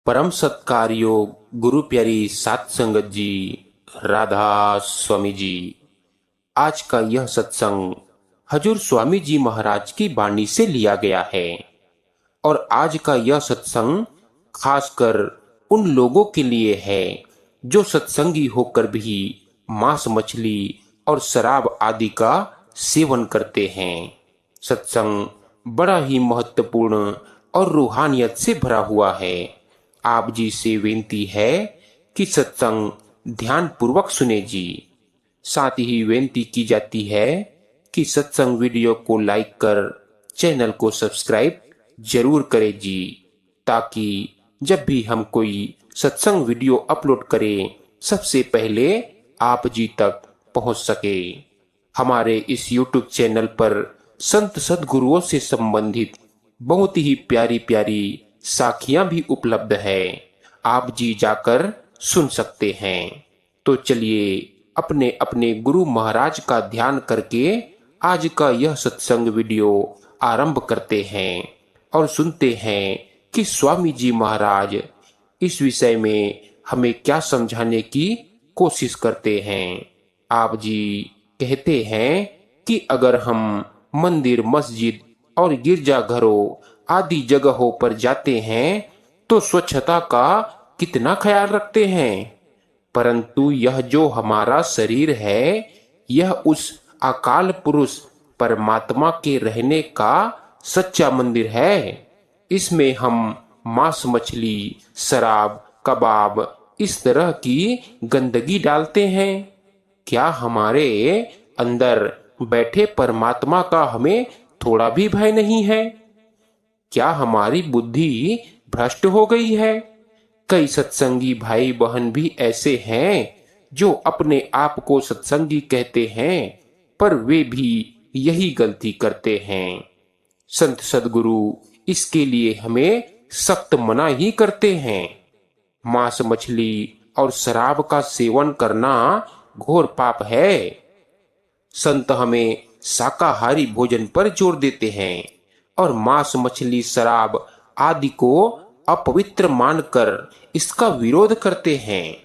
परम सत्कार योग गुरु प्यारी सात संगत जी, राधा स्वामी जी। आज का यह सत्संग हजूर स्वामी जी महाराज की वाणी से लिया गया है और आज का यह सत्संग खासकर उन लोगों के लिए है जो सत्संगी होकर भी मांस मछली और शराब आदि का सेवन करते हैं। सत्संग बड़ा ही महत्वपूर्ण और रूहानियत से भरा हुआ है। आप जी से विनती है कि सत्संग ध्यान पूर्वक सुने जी। साथ ही विनती की जाती है कि सत्संग वीडियो को लाइक कर चैनल को सब्सक्राइब जरूर करें जी, ताकि जब भी हम कोई सत्संग वीडियो अपलोड करें सबसे पहले आप जी तक पहुंच सके। हमारे इस YouTube चैनल पर संत सद्गुरुओं से संबंधित बहुत ही प्यारी प्यारी साखियां भी उपलब्ध है, आप जी जाकर सुन सकते हैं। तो चलिए अपने अपने गुरु महाराज का ध्यान करके आज का यह सत्संग वीडियो आरंभ करते हैं और सुनते हैं कि स्वामी जी महाराज इस विषय में हमें क्या समझाने की कोशिश करते हैं। आप जी कहते हैं कि अगर हम मंदिर, मस्जिद और गिरजाघरों आदि जगहों पर जाते हैं तो स्वच्छता का कितना ख्याल रखते हैं, परंतु यह जो हमारा शरीर है यह उस अकाल पुरुष परमात्मा के रहने का सच्चा मंदिर है। इसमें हम मांस मछली, शराब, कबाब इस तरह की गंदगी डालते हैं। क्या हमारे अंदर बैठे परमात्मा का हमें थोड़ा भी भय नहीं है? क्या हमारी बुद्धि भ्रष्ट हो गई है? कई सत्संगी भाई बहन भी ऐसे हैं जो अपने आप को सत्संगी कहते हैं, पर वे भी यही गलती करते हैं। संत सद्गुरु इसके लिए हमें सख्त मना ही करते हैं। मांस मछली और शराब का सेवन करना घोर पाप है। संत हमें शाकाहारी भोजन पर जोर देते हैं और मांस मछली शराब आदि को अपवित्र मानकर इसका विरोध करते हैं।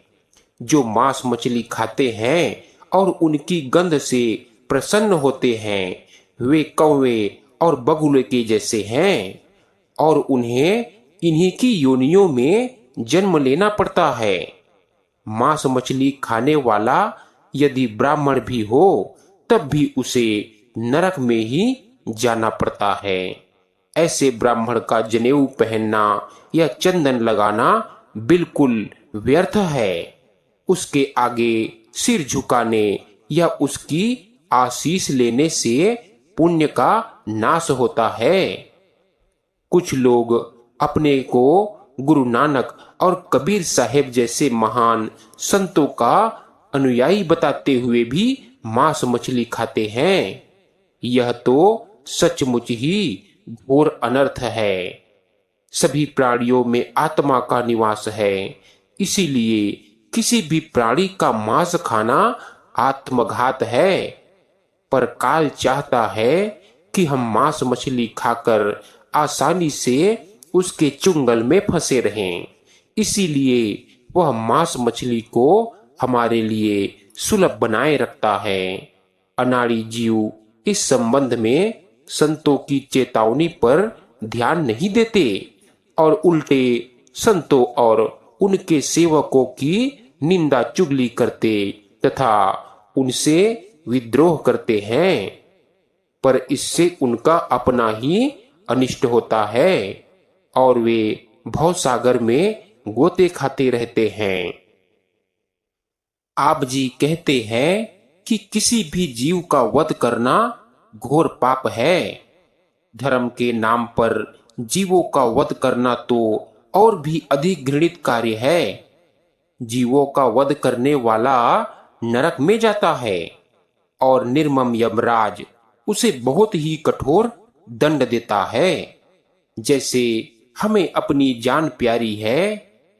जो मांस मछली खाते हैं और उनकी गंध से प्रसन्न होते हैं वे कौवे और बगुले के जैसे हैं और उन्हें इन्हीं की योनियों में जन्म लेना पड़ता है। मांस मछली खाने वाला यदि ब्राह्मण भी हो तब भी उसे नरक में ही जाना पड़ता है। ऐसे ब्राह्मण का जनेऊ पहनना या चंदन लगाना बिल्कुल व्यर्थ है। उसके आगे सिर झुकाने या उसकी आशीष लेने से पुण्य का नाश होता है। कुछ लोग अपने को गुरु नानक और कबीर साहेब जैसे महान संतों का अनुयायी बताते हुए भी मांस मछली खाते हैं। यह तो सचमुच ही घोर अनर्थ है। सभी प्राणियों में आत्मा का निवास है, इसीलिए किसी भी प्राणी का मांस खाना आत्मघात है। पर काल चाहता है कि हम मांस मछली खाकर आसानी से उसके चुंगल में फंसे रहें, इसीलिए वह मांस मछली को हमारे लिए सुलभ बनाए रखता है। अनाड़ी जीव इस संबंध में संतों की चेतावनी पर ध्यान नहीं देते और उल्टे संतों और उनके सेवकों की निंदा चुगली करते तथा उनसे विद्रोह करते हैं, पर इससे उनका अपना ही अनिष्ट होता है और वे भवसागर में गोते खाते रहते हैं। आप जी कहते हैं कि किसी भी जीव का वध करना घोर पाप है। धर्म के नाम पर जीवों का वध करना तो और भी अधिक घृणित कार्य है। जीवों का वध करने वाला नरक में जाता है और निर्मम यमराज उसे बहुत ही कठोर दंड देता है। जैसे हमें अपनी जान प्यारी है,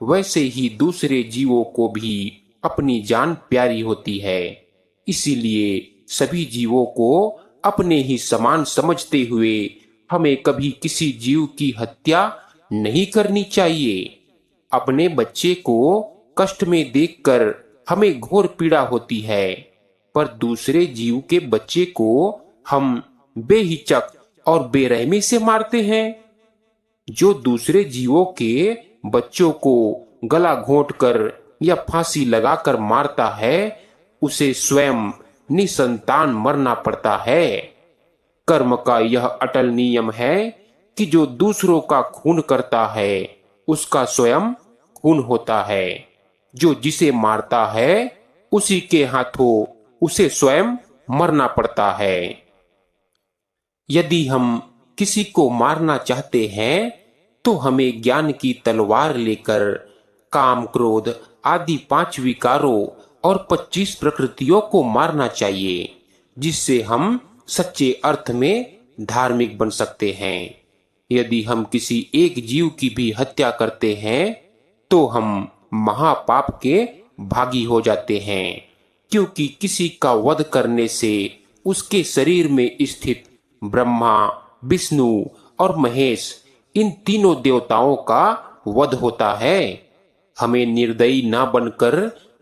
वैसे ही दूसरे जीवों को भी अपनी जान प्यारी होती है। इसीलिए सभी जीवों को अपने ही समान समझते हुए हमें कभी किसी जीव की हत्या नहीं करनी चाहिए। अपने बच्चे को कष्ट में देखकर हमें घोर पीड़ा होती है, पर दूसरे जीव के बच्चे को हम बेहिचक और बेरहमी से मारते हैं। जो दूसरे जीवों के बच्चों को गला घोंटकर या फांसी लगाकर मारता है, उसे स्वयं निसंतान मरना पड़ता है। कर्म का यह अटल नियम है कि जो दूसरों का खून करता है उसका स्वयं खून होता है। जो जिसे मारता है उसी के हाथों उसे स्वयं मरना पड़ता है। यदि हम किसी को मारना चाहते हैं तो हमें ज्ञान की तलवार लेकर काम, क्रोध आदि 5 विकारों और 25 प्रकृतियों को मारना चाहिए, जिससे हम सच्चे अर्थ में धार्मिक बन सकते हैं। यदि हम किसी एक जीव की भी हत्या करते हैं तो हम महापाप के भागी हो जाते हैं, क्योंकि किसी का वध करने से उसके शरीर में स्थित ब्रह्मा, विष्णु और महेश, इन तीनों देवताओं का वध होता है। हमें निर्दयी ना बनकर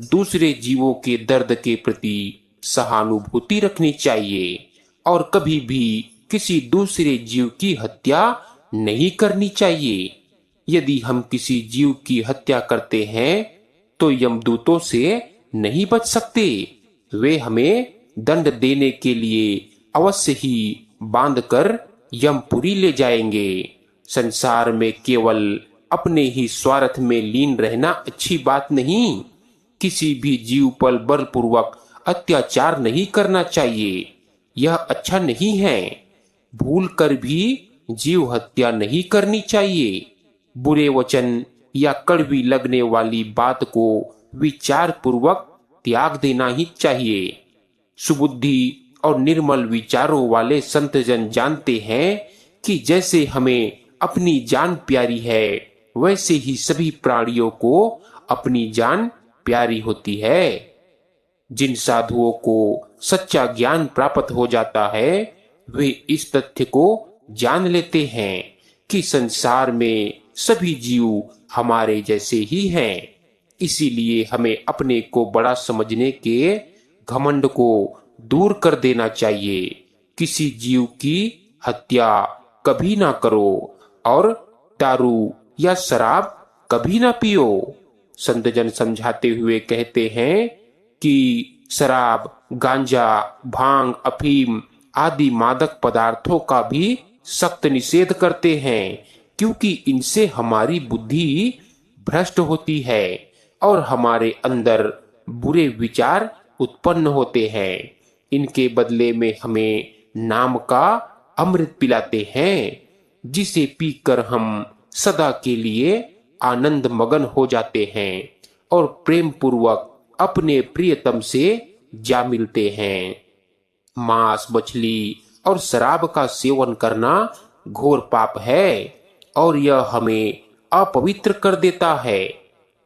दूसरे जीवों के दर्द के प्रति सहानुभूति रखनी चाहिए और कभी भी किसी दूसरे जीव की हत्या नहीं करनी चाहिए। यदि हम किसी जीव की हत्या करते हैं तो यमदूतों से नहीं बच सकते। वे हमें दंड देने के लिए अवश्य ही बांधकर यमपुरी ले जाएंगे। संसार में केवल अपने ही स्वार्थ में लीन रहना अच्छी बात नहीं। किसी भी जीव पर बलपूर्वक अत्याचार नहीं करना चाहिए, यह अच्छा नहीं है। भूल कर भी जीव हत्या नहीं करनी चाहिए। बुरे वचन या कड़वी लगने वाली बात को विचार पूर्वक त्याग देना ही चाहिए। सुबुद्धि और निर्मल विचारों वाले संत जन जानते हैं कि जैसे हमें अपनी जान प्यारी है, वैसे ही सभी प्राणियों को अपनी जान प्यारी होती है। जिन साधुओं को सच्चा ज्ञान प्राप्त हो जाता है, वे इस तथ्य को जान लेते हैं कि संसार में सभी जीव हमारे जैसे ही हैं। इसीलिए हमें अपने को बड़ा समझने के घमंड को दूर कर देना चाहिए। किसी जीव की हत्या कभी ना करो और दारू या शराब कभी ना पियो। संत जन समझाते हुए कहते हैं कि शराब, गांजा, भांग, अफीम आदि मादक पदार्थों का भी सख्त निषेध करते हैं, क्योंकि इनसे हमारी बुद्धि भ्रष्ट होती है और हमारे अंदर बुरे विचार उत्पन्न होते हैं। इनके बदले में हमें नाम का अमृत पिलाते हैं, जिसे पीकर हम सदा के लिए आनंद मगन हो जाते हैं और प्रेम पूर्वक अपने प्रियतम से जा मिलते हैं। मांस, मछली और शराब का सेवन करना घोर पाप है और यह हमें अपवित्र कर देता है।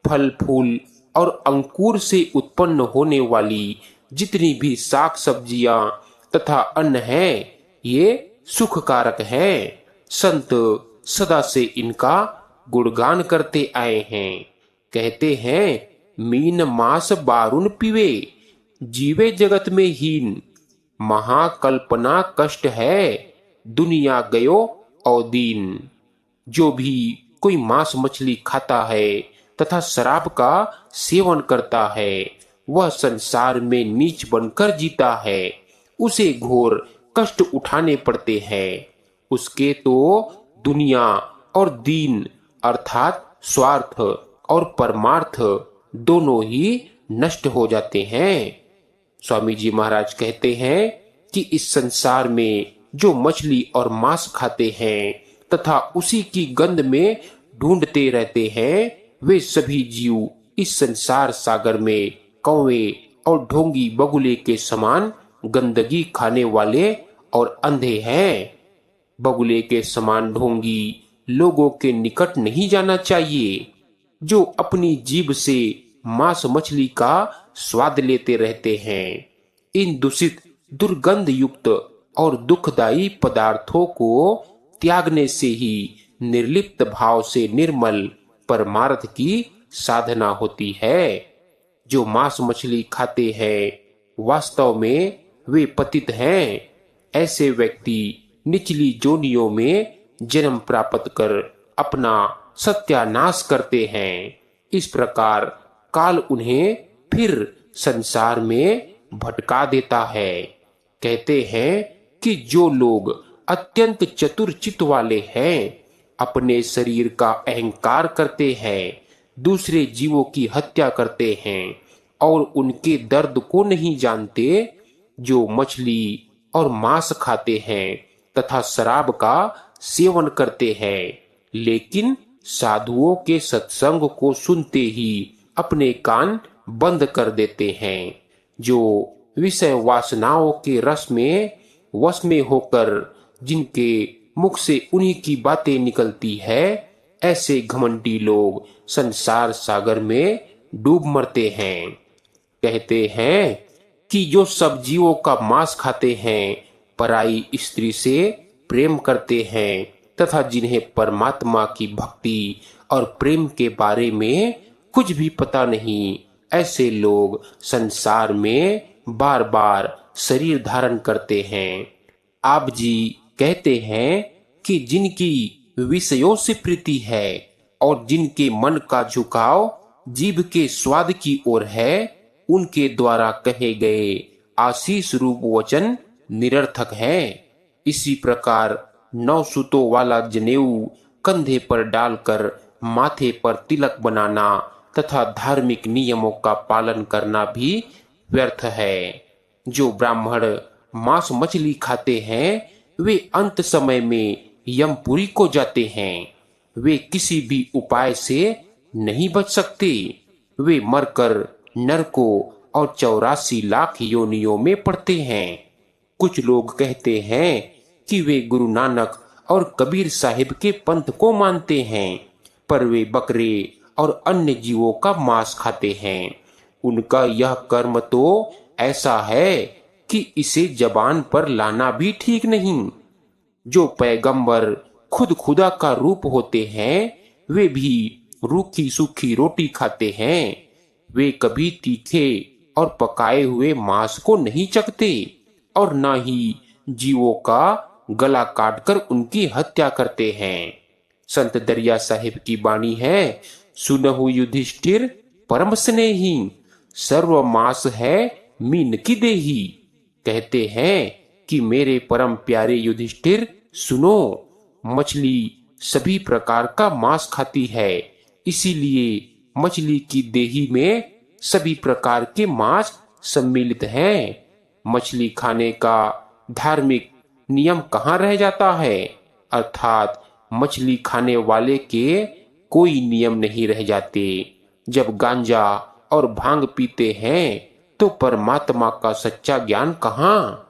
फल, फूल और अंकुर से उत्पन्न होने वाली जितनी भी साग सब्जियां तथा अन्न है, ये सुख कारक है। संत सदा से इनका गुणगान करते आए हैं। कहते हैं, मीन मास बारुन पीवे, जीवे जगत में हीन, महाकल्पना कष्ट है, दुनिया गयो औदीन। जो भी कोई मांस मछली खाता है तथा शराब का सेवन करता है, वह संसार में नीच बनकर जीता है। उसे घोर कष्ट उठाने पड़ते हैं। उसके तो दुनिया और दीन अर्थात स्वार्थ और परमार्थ दोनों ही नष्ट हो जाते हैं। स्वामी जी महाराज कहते हैं कि इस संसार में जो मछली और मांस खाते हैं तथा उसी की गंध में ढूंढते रहते हैं, वे सभी जीव इस संसार सागर में कौवे और ढोंगी बगुले के समान गंदगी खाने वाले और अंधे हैं। बगुले के समान ढोंगी लोगों के निकट नहीं जाना चाहिए, जो अपनी जीभ से मांस मछली का स्वाद लेते रहते हैं। इन दूषित, दुर्गंध युक्त और दुखदायी पदार्थों को त्यागने से ही निर्लिप्त भाव से निर्मल, परमार्थ की साधना होती है। जो मांस मछली खाते हैं वास्तव में वे पतित हैं। ऐसे व्यक्ति निचली जोनियों में जन्म प्राप्त कर अपना सत्यानाश करते हैं। इस प्रकार काल उन्हें फिर संसार में भटका देता है। कहते हैं कि जो लोग अत्यंत चतुर चित्त वाले हैं, अपने शरीर का अहंकार करते हैं, दूसरे जीवों की हत्या करते हैं और उनके दर्द को नहीं जानते, जो मछली और मांस खाते हैं तथा शराब का सेवन करते हैं, लेकिन साधुओं के सत्संग को सुनते ही अपने कान बंद कर देते हैं, जो विषय वासनाओं के रस में वश में होकर जिनके मुख से उन्हीं की बातें निकलती है, ऐसे घमंडी लोग संसार सागर में डूब मरते हैं। कहते हैं कि जो सब जीवों का मांस खाते हैं, पराई स्त्री से प्रेम करते हैं तथा जिन्हें परमात्मा की भक्ति और प्रेम के बारे में कुछ भी पता नहीं, ऐसे लोग संसार में बार बार शरीर धारण करते हैं। आप जी कहते हैं कि जिनकी विषयों से प्रीति है और जिनके मन का झुकाव जीभ के स्वाद की ओर है, उनके द्वारा कहे गए आशीष रूप वचन निरर्थक है। इसी प्रकार 9 सूतों वाला जनेऊ कंधे पर डालकर माथे पर तिलक बनाना तथा धार्मिक नियमों का पालन करना भी व्यर्थ है। जो ब्राह्मण मांस मछली खाते हैं, वे अंत समय में यमपुरी को जाते हैं। वे किसी भी उपाय से नहीं बच सकते। वे मरकर नरकों और 84 लाख योनियों में पड़ते हैं। कुछ लोग कहते हैं कि वे गुरु नानक और कबीर साहिब के पंथ को मानते हैं, पर वे बकरे और अन्य जीवों का मांस खाते हैं। उनका यह कर्म तो ऐसा है कि इसे जबान पर लाना भी ठीक नहीं। जो पैगंबर खुद खुदा का रूप होते हैं, वे भी रूखी सूखी रोटी खाते हैं। वे कभी तीखे और पकाए हुए मांस को नहीं चखते और न ही जीवों का गला काटकर उनकी हत्या करते हैं। संत दरिया साहिब की वाणी है, सुनहु युधिष्ठिर परम स्नेही, सर्व मांस है मीन की देही। कहते हैं कि मेरे परम प्यारे युधिष्ठिर सुनो, मछली सभी प्रकार का मांस खाती है, इसीलिए मछली की देही में सभी प्रकार के मांस सम्मिलित हैं। मछली खाने का धार्मिक नियम कहाँ रह जाता है, अर्थात मछली खाने वाले के कोई नियम नहीं रह जाते। जब गांजा और भांग पीते हैं तो परमात्मा का सच्चा ज्ञान कहाँ,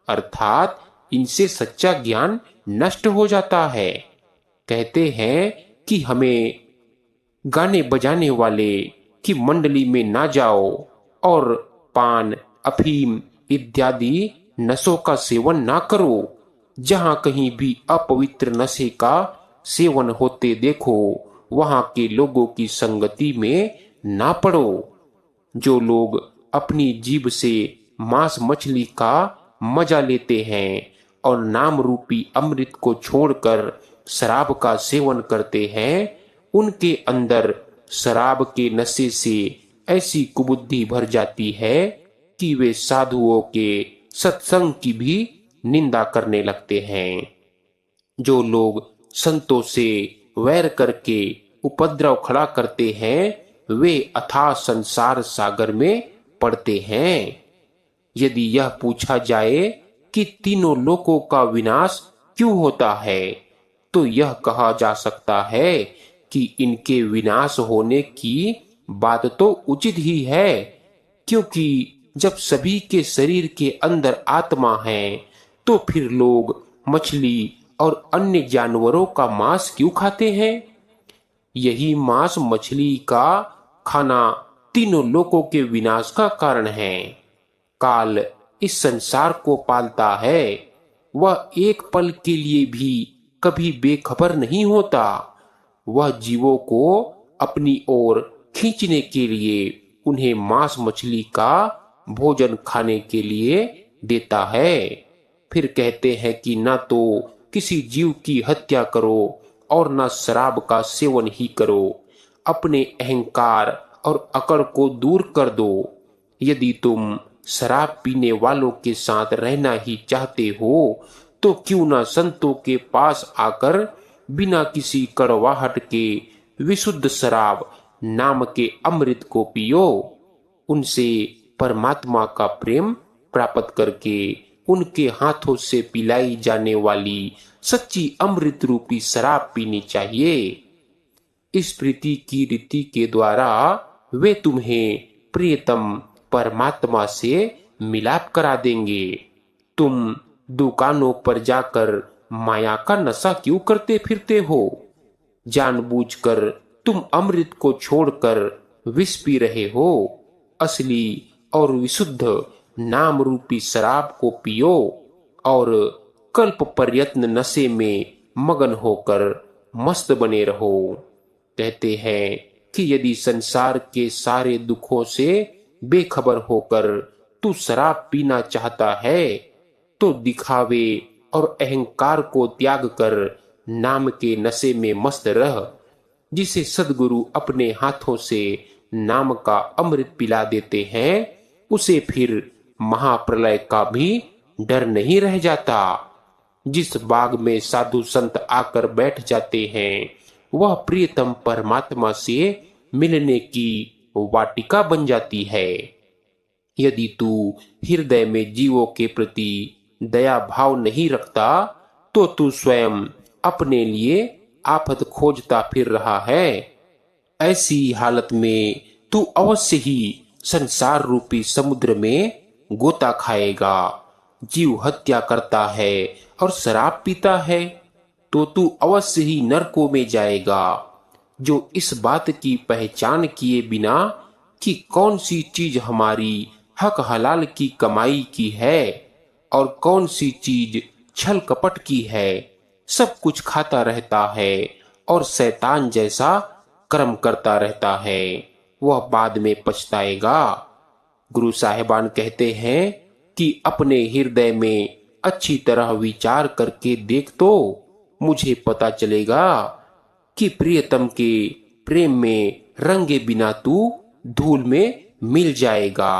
अर्थात इनसे सच्चा ज्ञान नष्ट हो जाता है। कहते हैं कि हमें गाने बजाने वाले की मंडली में ना जाओ और पान अफीम इत्यादि नशों का सेवन ना करो। जहां कहीं भी अपवित्र नशे का सेवन होते देखो, वहां के लोगों की संगति में ना पड़ो। जो लोग अपनी जीभ से मांस मछली का मजा लेते हैं और नाम रूपी अमृत को छोड़कर शराब का सेवन करते हैं, उनके अंदर शराब के नशे से ऐसी कुबुद्धि भर जाती है कि वे साधुओं के सत्संग की भी निंदा करने लगते हैं। जो लोग संतों से वैर करके उपद्रव खड़ा करते हैं, वे अथाह संसार सागर में पड़ते हैं। यदि यह पूछा जाए कि तीनों लोकों का विनाश क्यों होता है, तो यह कहा जा सकता है कि इनके विनाश होने की बात तो उचित ही है, क्योंकि जब सभी के शरीर के अंदर आत्मा है, तो फिर लोग मछली और अन्य जानवरों का मांस क्यों खाते हैं। यही मांस मछली का खाना तीनों लोकों के विनाश का कारण है। काल इस संसार को पालता है, वह एक पल के लिए भी कभी बेखबर नहीं होता। वह जीवों को अपनी ओर खींचने के लिए उन्हें मांस मछली का भोजन खाने के लिए देता है। फिर कहते हैं कि ना तो किसी जीव की हत्या करो और ना शराब का सेवन ही करो। अपने अहंकार और अकड़ को दूर कर दो। यदि तुम शराब पीने वालों के साथ रहना ही चाहते हो तो क्यों ना संतों के पास आकर बिना किसी कड़वाहट के विशुद्ध शराब नाम के अमृत को पियो। उनसे परमात्मा का प्रेम प्राप्त करके उनके हाथों से पिलाई जाने वाली सच्ची अमृत रूपी शराब पीनी चाहिए। इस प्रीति की रीति के द्वारा वे तुम्हें प्रियतम परमात्मा से मिलाप करा देंगे। तुम दुकानों पर जाकर माया का नशा क्यों करते फिरते हो? जानबूझकर तुम अमृत को छोड़कर विष पी रहे हो। असली और विशुद्ध नाम रूपी शराब को पियो और कल्प प्रयत्न नशे में मगन होकर मस्त बने रहो। कहते हैं कि यदि संसार के सारे दुखों से बेखबर होकर तू शराब पीना चाहता है तो दिखावे और अहंकार को त्याग कर नाम के नशे में मस्त रह। जिसे सद्गुरु अपने हाथों से नाम का अमृत पिला देते हैं उसे फिर महाप्रलय का भी डर नहीं रह जाता। जिस बाग में साधु संत आकर बैठ जाते हैं वह प्रियतम परमात्मा से मिलने की वाटिका बन जाती है। यदि तू हृदय में जीवों के प्रति दया भाव नहीं रखता तो तू स्वयं अपने लिए आफत खोजता फिर रहा है। ऐसी हालत में तू अवश्य ही संसार रूपी समुद्र में गोता खाएगा। जीव हत्या करता है और शराब पीता है तो तू अवश्य ही नरकों में जाएगा। जो इस बात की पहचान किए बिना कि कौन सी चीज हमारी हक हलाल की कमाई की है और कौन सी चीज छल कपट की है, सब कुछ खाता रहता है और शैतान जैसा कर्म करता रहता है, वह बाद में पछताएगा। गुरु साहिबान कहते हैं कि अपने हृदय में अच्छी तरह विचार करके देख तो मुझे पता चलेगा कि प्रियतम के प्रेम में रंगे बिना तू धूल में मिल जाएगा।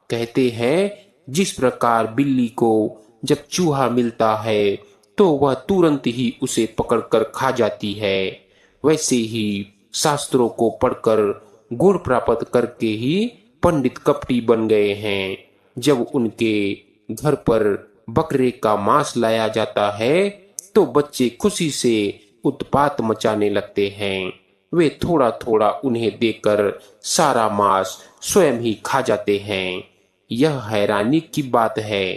कहते हैं जिस प्रकार बिल्ली को जब चूहा मिलता है तो वह तुरंत ही उसे पकड़कर खा जाती है, वैसे ही शास्त्रों को पढ़कर गुण प्राप्त करके ही पंडित कपटी बन गए हैं। जब उनके घर पर बकरे का मांस लाया जाता है तो बच्चे खुशी से उत्पात मचाने लगते हैं। वे थोड़ा थोड़ा उन्हें देकर सारा मांस स्वयं ही खा जाते हैं। यह हैरानी की बात है,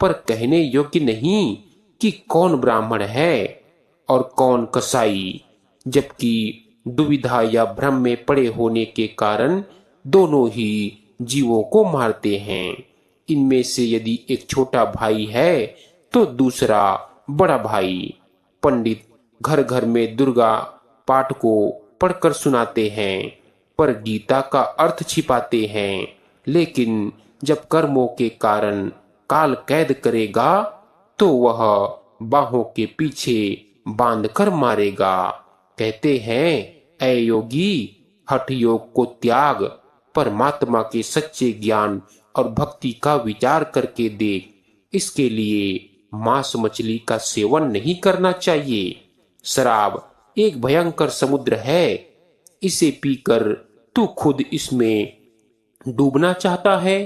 पर कहने योग्य नहीं कि कौन ब्राह्मण है और कौन कसाई, जबकि दुविधा या भ्रम में पड़े होने के कारण दोनों ही जीवों को मारते हैं। इनमें से यदि एक छोटा भाई है तो दूसरा बड़ा भाई। पंडित घर घर में दुर्गा पाठ को पढ़कर सुनाते हैं पर गीता का अर्थ छिपाते हैं, लेकिन जब कर्मों के कारण काल कैद करेगा तो वह बाहों के पीछे बांधकर मारेगा। कहते हैं ऐ योगी, हठ योग को त्याग, परमात्मा के सच्चे ज्ञान और भक्ति का विचार करके देख। इसके लिए मांस मछली का सेवन नहीं करना चाहिए। शराब एक भयंकर समुद्र है, इसे पीकर तू खुद इसमें डूबना चाहता है।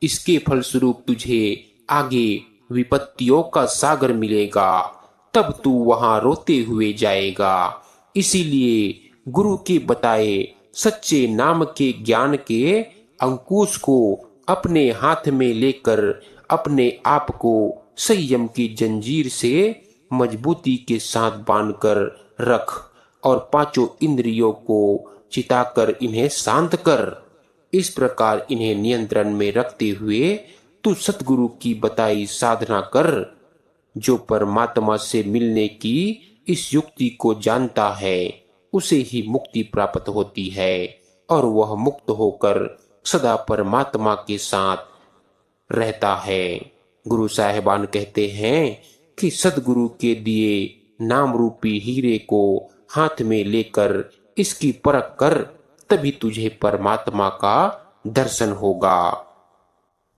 इसके फलस्वरूप तुझे आगे विपत्तियों का सागर मिलेगा, तब तू वहां रोते हुए जाएगा। इसीलिए गुरु के बताए सच्चे नाम के ज्ञान के अंकुश को अपने हाथ में लेकर अपने आप को संयम की जंजीर से मजबूती के साथ बांधकर रख और पांचों इंद्रियों को चिताकर इन्हें शांत कर। इस प्रकार इन्हें नियंत्रण में रखते हुए तू सतगुरु की बताई साधना कर। जो परमात्मा से मिलने की इस युक्ति को जानता है उसे ही मुक्ति प्राप्त होती है और वह मुक्त होकर सदा परमात्मा के साथ रहता है। गुरु साहिबान कहते हैं कि सदगुरु के दिए नाम रूपी हीरे को हाथ में लेकर इसकी परख कर, तभी तुझे परमात्मा का दर्शन होगा।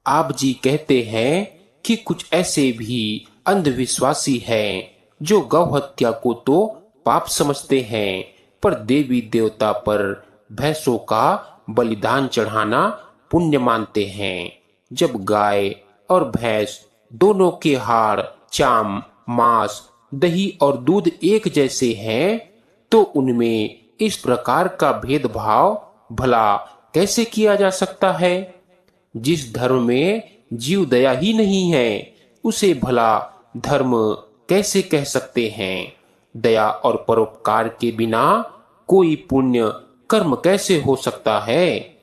आप जी कहते हैं कि कुछ ऐसे भी अंधविश्वासी हैं जो गौ हत्या को तो पाप समझते हैं, पर देवी देवता पर भैंसों का बलिदान चढ़ाना पुण्य मानते हैं। जब गाय और भैंस दोनों के हाड़, चाम, मांस, दही और दूध एक जैसे हैं, तो उनमें इस प्रकार का भेदभाव भला कैसे किया जा सकता है? जिस धर्म में जीव दया ही नहीं है, उसे भला धर्म कैसे कह सकते हैं? दया और परोपकार के बिना कोई पुण्य कर्म कैसे हो सकता है?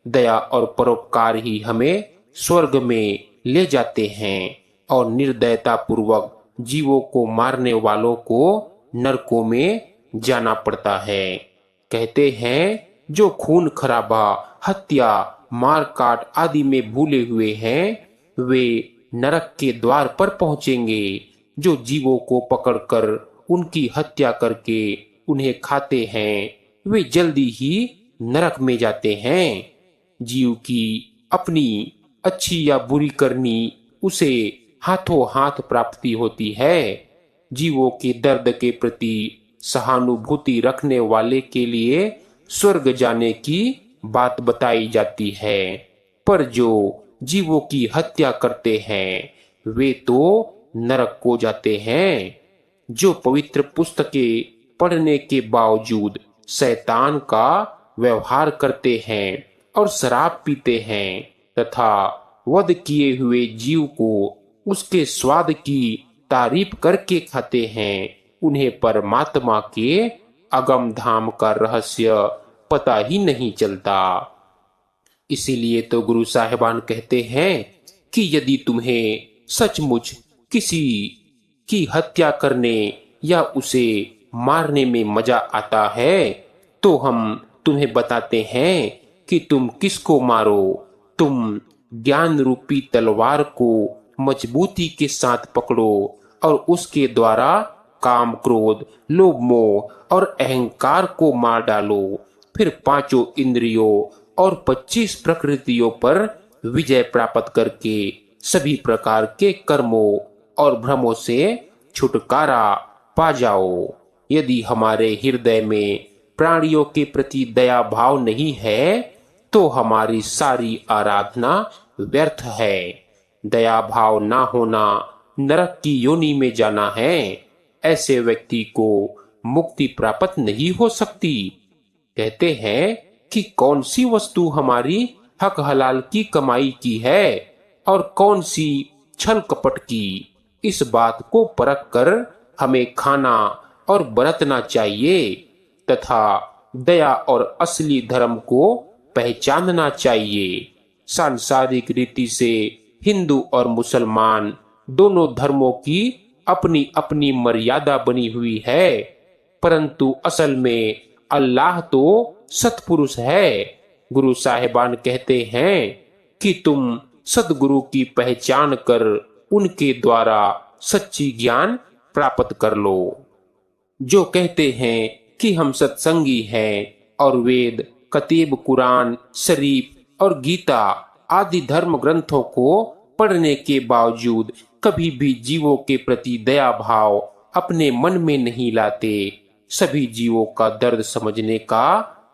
दया और परोपकार ही हमें स्वर्ग में ले जाते हैं और निर्दयता पूर्वक जीवों को मारने वालों को नरकों में जाना पड़ता है। कहते हैं जो खून खराबा, हत्या, मार काट आदि में भूले हुए हैं, वे नरक के द्वार पर पहुंचेंगे। जो जीवों को पकड़कर उनकी हत्या करके उन्हें खाते हैं, वे जल्दी ही नरक में जाते हैं। जीव की अपनी अच्छी या बुरी करनी उसे हाथों हाथ प्राप्ति होती है। जीवों के दर्द के प्रति सहानुभूति रखने वाले के लिए स्वर्ग जाने की बात बताई जाती है, पर जो जीवों की हत्या करते हैं वे तो नरक को जाते हैं। जो पवित्र पुस्तकें पढ़ने के बावजूद शैतान का व्यवहार करते हैं और शराब पीते हैं तथा वध किए हुए जीव को उसके स्वाद की तारीफ करके खाते हैं, उन्हें परमात्मा के अगम धाम का रहस्य पता ही नहीं चलता। इसीलिए तो गुरु साहिबान कहते हैं कि यदि तुम्हें सचमुच किसी की हत्या करने या उसे मारने में मजा आता है, तो हम तुम्हें बताते हैं कि तुम किसको मारो। तुम ज्ञान रूपी तलवार को मजबूती के साथ पकड़ो और उसके द्वारा काम, क्रोध, लोभ, मोह और अहंकार को मार डालो। फिर पांचों इंद्रियों और 25 प्रकृतियों पर विजय प्राप्त करके सभी प्रकार के कर्मों और भ्रमों से छुटकारा पा जाओ। यदि हमारे हृदय में प्राणियों के प्रति दया भाव नहीं है, तो हमारी सारी आराधना व्यर्थ है। दया भाव ना होना नरक की योनि में जाना है। ऐसे व्यक्ति को मुक्ति प्राप्त नहीं हो सकती। कहते हैं कि कौन सी वस्तु हमारी हक हलाल की कमाई की है और कौन सी छल कपट की। इस बात को परख कर हमें खाना और बरतना चाहिए तथा दया और असली धर्म को पहचानना चाहिए। सांसारिक रीति से हिंदू और मुसलमान दोनों धर्मों की अपनी अपनी मर्यादा बनी हुई है, परंतु असल में अल्लाह तो सतपुरुष है। गुरु साहिबान कहते हैं कि तुम सदगुरु की पहचान कर उनके द्वारा सच्ची ज्ञान प्राप्त कर लो। जो कहते हैं कि हम सत्संगी हैं और वेद, कतीब, कुरान शरीफ और गीता आदि धर्म ग्रंथों को पढ़ने के बावजूद कभी भी जीवों के प्रति दया भाव अपने मन में नहीं लाते, सभी जीवों का दर्द समझने का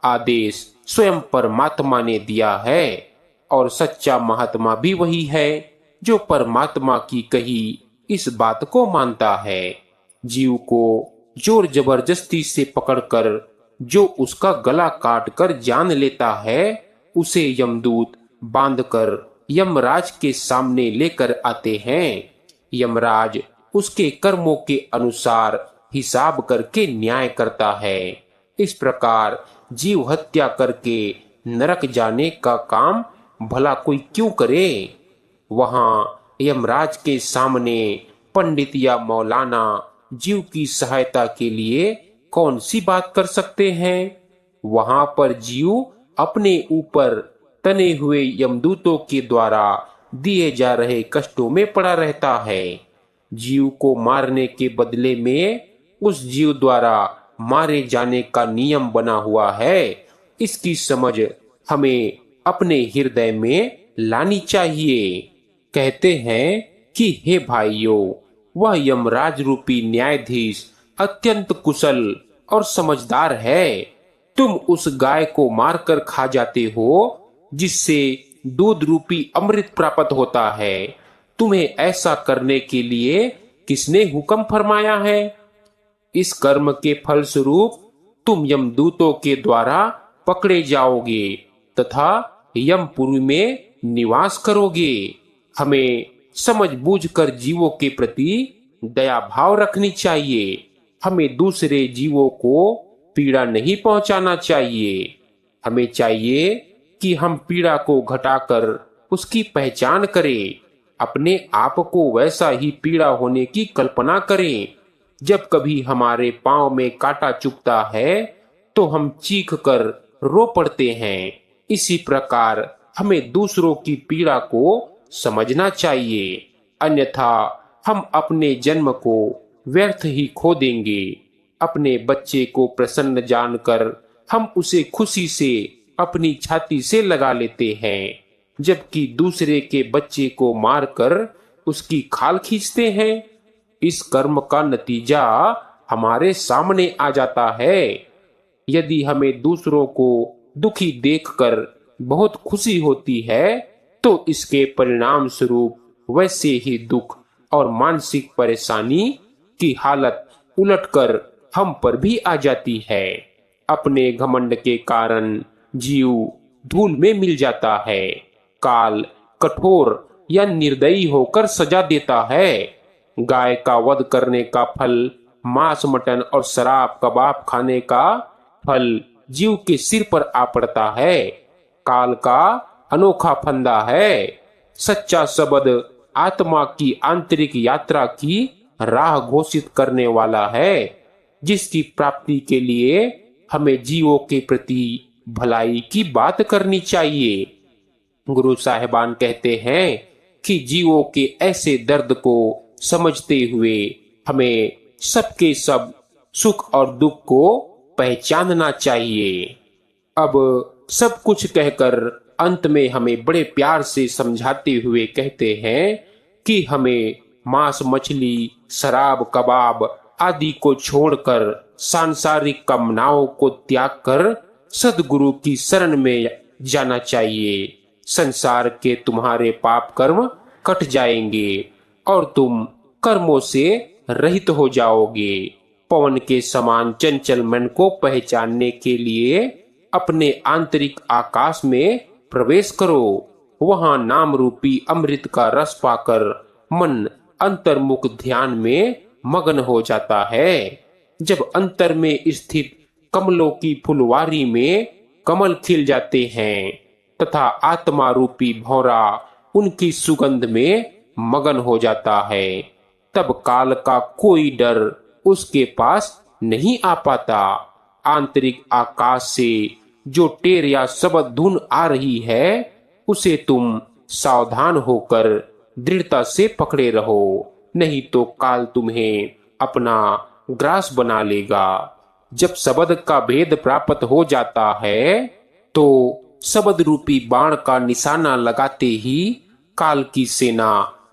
आदेश स्वयं परमात्मा ने दिया है और सच्चा महात्मा भी वही है जो परमात्मा की कही इस बात को मानता है। जीव को जोर जबरदस्ती से पकड़कर जो उसका गला काट कर जान लेता है, उसे यमदूत बांधकर यमराज के सामने लेकर आते हैं। यमराज उसके कर्मों के अनुसार हिसाब करके न्याय करता है। इस प्रकार जीव हत्या करके नरक जाने का काम भला कोई क्यों करे? वहां यमराज के सामने पंडित या मौलाना जीव की सहायता के लिए कौन सी बात कर सकते हैं। वहां पर जीव अपने ऊपर तने हुए यमदूतों के द्वारा दिए जा रहे कष्टों में पड़ा रहता है। जीव को मारने के बदले में उस जीव द्वारा मारे जाने का नियम बना हुआ है। इसकी समझ हमें अपने हृदय में लानी चाहिए। कहते हैं कि हे भाइयों, वह यमराज रूपी न्यायाधीश अत्यंत कुशल और समझदार है। तुम उस गाय को मारकर खा जाते हो जिससे दूध रूपी अमृत प्राप्त होता है। तुम्हें ऐसा करने के लिए किसने हुक्म फरमाया है? इस कर्म के फल स्वरूप तुम यमदूतों के द्वारा पकड़े जाओगे तथा यमपुरी में निवास करोगे। हमें समझबूझकर जीवों के प्रति दया भाव रखनी चाहिए। हमें दूसरे जीवों को पीड़ा नहीं पहुंचाना चाहिए। हमें चाहिए कि हम पीड़ा को घटाकर उसकी पहचान करें। अपने आप को वैसा ही पीड़ा होने की कल्पना करें। जब कभी हमारे पांव में कांटा चुभता है तो हम चीख कर रो पड़ते हैं। इसी प्रकार हमें दूसरों की पीड़ा को समझना चाहिए, अन्यथा हम अपने जन्म को व्यर्थ ही खो देंगे। अपने बच्चे को प्रसन्न जानकर हम उसे खुशी से अपनी छाती से लगा लेते हैं, जबकि दूसरे के बच्चे को मारकर उसकी खाल खींचते हैं। इस कर्म का नतीजा हमारे सामने आ जाता है। यदि हमें दूसरों को दुखी देखकर बहुत खुशी होती है तो इसके परिणाम स्वरूप वैसे ही दुख और मानसिक परेशानी की हालत उलटकर हम पर भी आ जाती है। अपने घमंड के कारण जीव धूल में मिल जाता है। काल कठोर या निर्दयी होकर सजा देता है। गाय का वध करने का फल, मांस मटन और शराब कबाब खाने का फल जीव के सिर पर आ पड़ता है। काल का अनोखा फंदा है। सच्चा शब्द आत्मा की आंतरिक यात्रा की राह घोषित करने वाला है, जिसकी प्राप्ति के लिए हमें जीवों के प्रति भलाई की बात करनी चाहिए। गुरु साहिबान कहते हैं कि जीवों के ऐसे दर्द को समझते हुए हमें सबके सब सुख और दुख को पहचानना चाहिए। अब सब कुछ कहकर अंत में हमें बड़े प्यार से समझाते हुए कहते हैं कि हमें मांस मछली शराब कबाब आदि को छोड़कर सांसारिक कामनाओं को त्याग कर सद्गुरु की शरण में जाना चाहिए। संसार के तुम्हारे पाप कर्म कट जाएंगे और तुम कर्मों से रहित हो जाओगे। पवन के समान चंचल मन को पहचानने के लिए अपने आंतरिक आकाश में प्रवेश करो। वहां नाम रूपी अमृत का रस पाकर मन अंतर्मुख ध्यान में मग्न हो जाता है। जब अंतर में स्थित कमलों की फुलवारी में कमल खिल जाते हैं तथा आत्मा रूपी भौरा उनकी सुगंध में मगन हो जाता है, तब काल का कोई डर उसके पास नहीं आ पाता। आंतरिक आकाश से जो टेर या शब्द धुन आ रही है उसे तुम सावधान होकर दृढ़ता से पकड़े रहो, नहीं तो काल तुम्हें अपना ग्रास बना लेगा। जब शब्द का भेद प्राप्त हो जाता है तो शब्द रूपी बाण का निशाना लगाते ही काल की सेना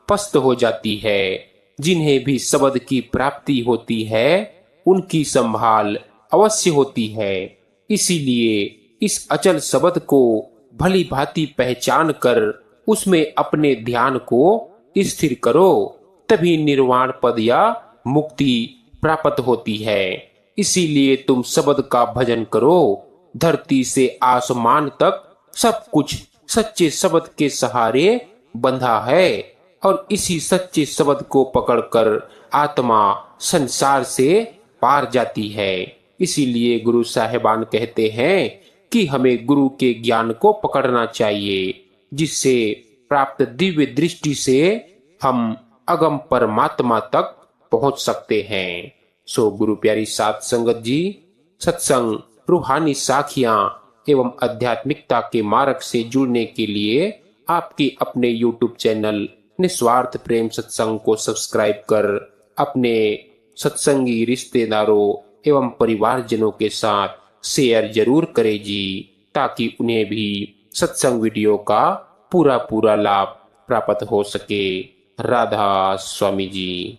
पस्त हो जाती है। जिन्हें भी शब्द की प्राप्ति होती है उनकी संभाल अवश्य होती है। इसीलिए इस अचल शब्द को भली भांति पहचान कर उसमें अपने ध्यान को स्थिर करो, तभी निर्वाण पद या मुक्ति प्राप्त होती है। इसीलिए तुम शब्द का भजन करो। धरती से आसमान तक सब कुछ सच्चे शब्द के सहारे बंधा है और इसी सच्चे शब्द को पकड़कर आत्मा संसार से पार जाती है। इसीलिए गुरु साहिबान कहते हैं कि हमें गुरु के ज्ञान को पकड़ना चाहिए, जिससे प्राप्त दिव्य दृष्टि से हम अगम परमात्मा तक पहुंच सकते हैं। सो गुरु प्यारी साध संगत जी, सत्संग, रूहानी साखियां एवं आध्यात्मिकता के मार्ग से जुड़ने के लिए आपके अपने YouTube चैनल निस्वार्थ प्रेम सत्संग को सब्सक्राइब कर अपने सत्संगी रिश्तेदारों एवं परिवारजनों के साथ शेयर जरूर करें जी, ताकि उन्हें भी सत्संग वीडियो का पूरा पूरा लाभ प्राप्त हो सके। राधा स्वामी जी।